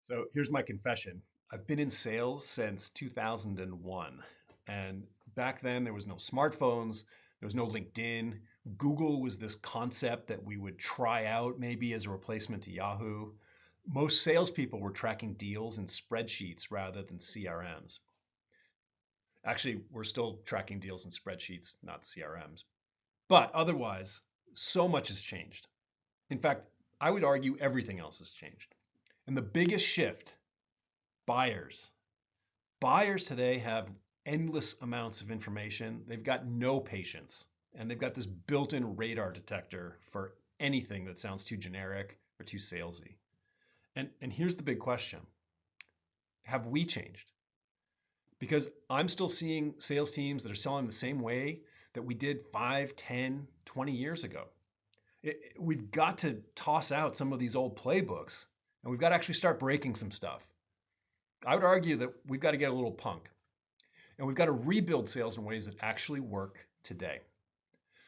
So here's my confession. I've been in sales since 2001. And back then, there was no smartphones, there was no LinkedIn. Google was this concept that we would try out maybe as a replacement to Yahoo. Most salespeople were tracking deals in spreadsheets rather than CRMs. Actually, we're still tracking deals in spreadsheets, not CRMs. But otherwise, so much has changed. In fact, I would argue everything else has changed. And the biggest shift, buyers. Buyers today have endless amounts of information. They've got no patience. And they've got this built in radar detector for anything that sounds too generic or too salesy. And here's the big question. Have we changed? Because I'm still seeing sales teams that are selling the same way that we did 5, 10, 20 years ago. We've got to toss out some of these old playbooks and we've got to actually start breaking some stuff. I would argue that we've got to get a little punk and we've got to rebuild sales in ways that actually work today.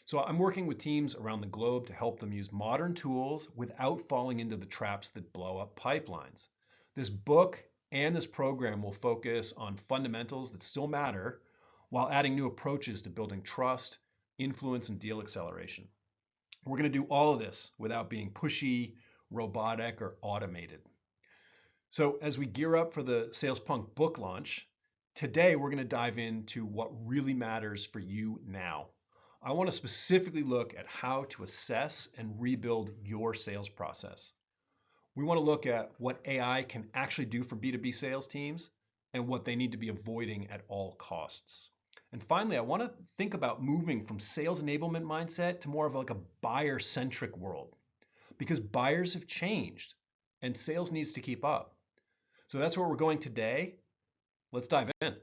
So I'm working with teams around the globe to help them use modern tools without falling into the traps that blow up pipelines. This book and this program will focus on fundamentals that still matter while adding new approaches to building trust, influence, and deal acceleration. We're going to do all of this without being pushy, robotic, or automated. So, as we gear up for the Sales Punk book launch, today we're going to dive into what really matters for you now. I want to specifically look at how to assess and rebuild your sales process. We want to look at what AI can actually do for B2B sales teams and what they need to be avoiding at all costs. And finally, I want to think about moving from sales enablement mindset to more of like a buyer centric world because buyers have changed and sales needs to keep up. So that's where we're going today. Let's dive in.